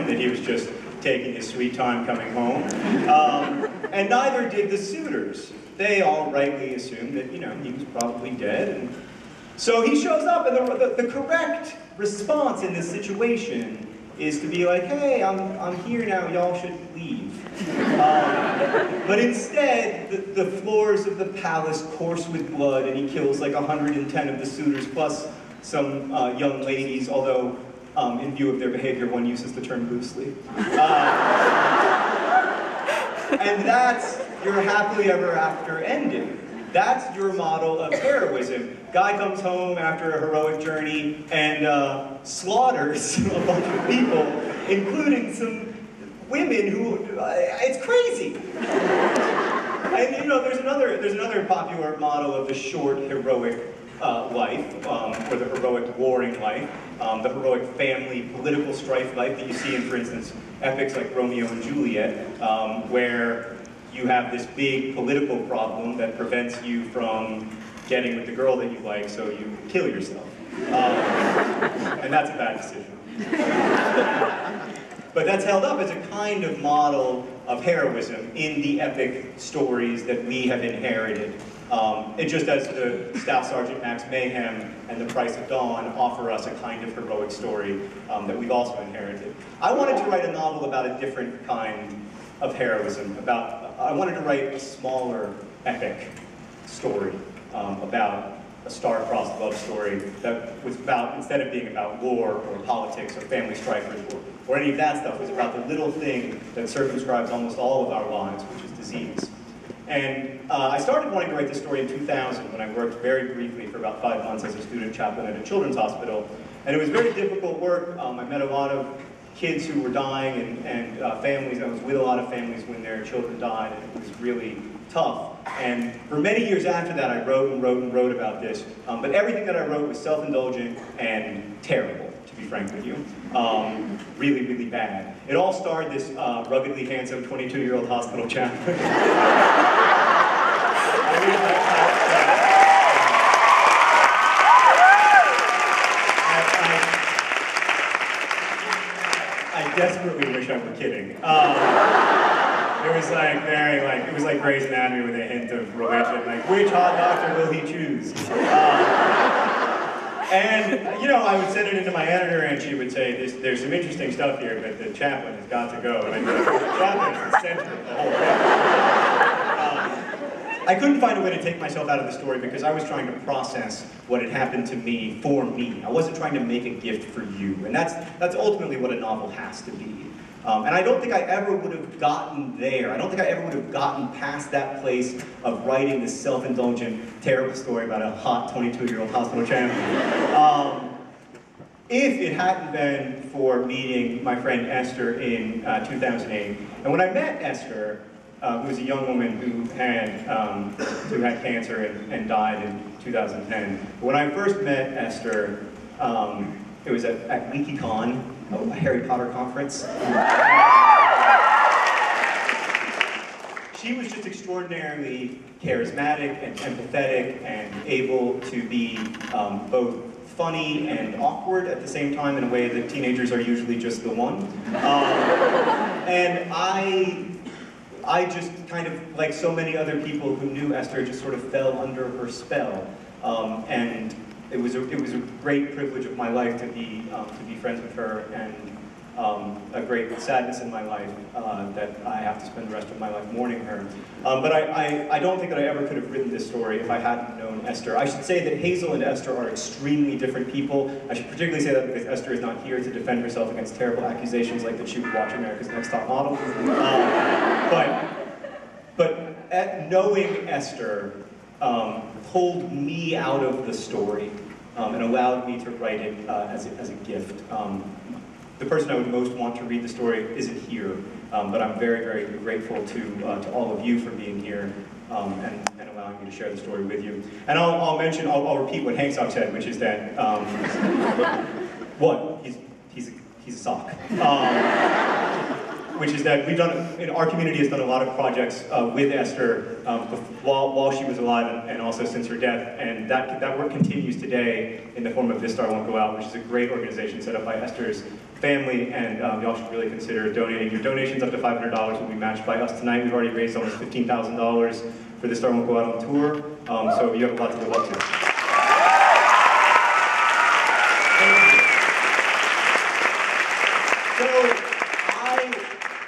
mind that he was just taking his sweet time coming home. And neither did the suitors. They all rightly assumed that, you know, he was probably dead. And so he shows up, and the correct response in this situation is to be like, hey, I'm here now, y'all should leave. But instead, the floors of the palace course with blood, and he kills like 110 of the suitors, plus some young ladies, although in view of their behavior, one uses the term loosely. And that's your happily ever after ending. That's your model of heroism. Guy comes home after a heroic journey and slaughters a bunch of people, including some women who, it's crazy. And you know, there's another popular model of the short heroic life, or the heroic warring life, the heroic family political strife life that you see in, for instance, epics like Romeo and Juliet, where you have this big political problem that prevents you from getting with the girl that you like, so you kill yourself. And that's a bad decision. But that's held up as a kind of model of heroism in the epic stories that we have inherited. It just as the Staff Sergeant Max Mayhem and The Price of Dawn offer us a kind of heroic story that we've also inherited. I wanted to write a novel about a different kind of heroism. I wanted to write a smaller epic story about a star-crossed love story that was about, instead of being about war or politics or family strife or any of that stuff, was about the little thing that circumscribes almost all of our lives, which is disease. And I started wanting to write this story in 2000 when I worked very briefly for about 5 months as a student chaplain at a children's hospital. And it was very difficult work. I met a lot of kids who were dying and families. I was with a lot of families when their children died, and it was really tough. And for many years after that, I wrote and wrote and wrote about this. But everything that I wrote was self-indulgent and terrible, to be frank with you. Really, really bad. It all starred this ruggedly handsome 22-year-old hospital chaplain. I desperately wish I were kidding. It was it was like Grey's Anatomy with a hint of religion, like, which hot doctor will he choose? And, you know, I would send it into my editor and she would say, there's some interesting stuff here, but the chaplain has got to go. And I'd be like, the chaplain is the center of the whole thing. I couldn't find a way to take myself out of the story because I was trying to process what had happened to me for me. I wasn't trying to make a gift for you. And that's ultimately what a novel has to be. And I don't think I ever would have gotten there. I don't think I ever would have gotten past that place of writing this self-indulgent, terrible story about a hot 22-year-old hospital champion. If it hadn't been for meeting my friend Esther in 2008. And when I met Esther, who was a young woman who had cancer and died in 2010. When I first met Esther, it was at WikiCon, a Harry Potter conference. She was just extraordinarily charismatic and empathetic and able to be both funny and awkward at the same time in a way that teenagers are usually just the one. And I just kind of, like so many other people who knew Esther, just sort of fell under her spell. And it was a great privilege of my life to be friends with her, and a great sadness in my life that I have to spend the rest of my life mourning her. But I don't think that I ever could have written this story if I hadn't known Esther. I should say that Hazel and Esther are extremely different people. I should particularly say that because Esther is not here to defend herself against terrible accusations like that she would watch America's Next Top Model. But knowing Esther pulled me out of the story and allowed me to write it as a gift. The person I would most want to read the story isn't here, but I'm very, very grateful to all of you for being here and allowing me to share the story with you. And I'll repeat what Hanksock said, which is that, one, he's a sock. which is that our community has done a lot of projects with Esther while she was alive and also since her death, and that work continues today in the form of This Star Won't Go Out, which is a great organization set up by Esther's family, and y'all should really consider donating. Your donations up to $500 will be matched by us tonight. We've already raised almost $15,000 for This Star Won't Go Out on tour, so you have a lot to live up to.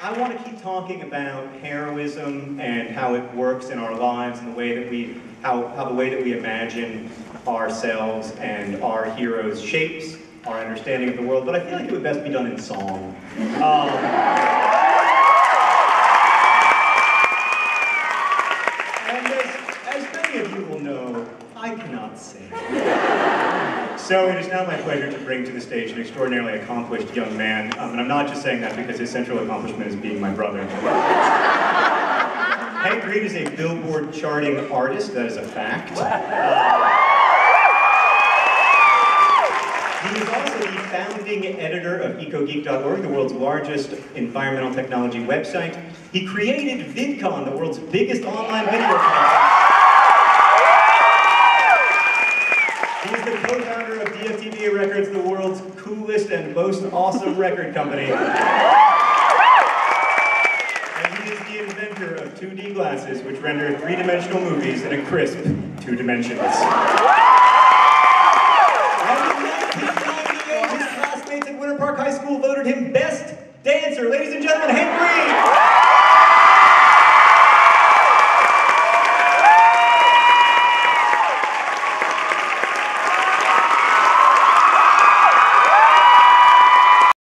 I want to keep talking about heroism and how it works in our lives and the way that the way that we imagine ourselves and our heroes shapes our understanding of the world, but I feel like it would best be done in song. And as many of you will know, I cannot sing. So it is now my pleasure to bring to the stage an extraordinarily accomplished young man, and I'm not just saying that because his central accomplishment is being my brother. Hank Reed is a Billboard charting artist, that is a fact. He is also the founding editor of EcoGeek.org, the world's largest environmental technology website. He created VidCon, the world's biggest online video conference. He's the co-founder of DFTV Records, the world's coolest and most awesome record company. And he is the inventor of 2D glasses, which render three-dimensional movies in a crisp 2 dimensions. And in 1998, his classmates at Winter Park High School voted him Best Dancer. Ladies and gentlemen, Hank Reed!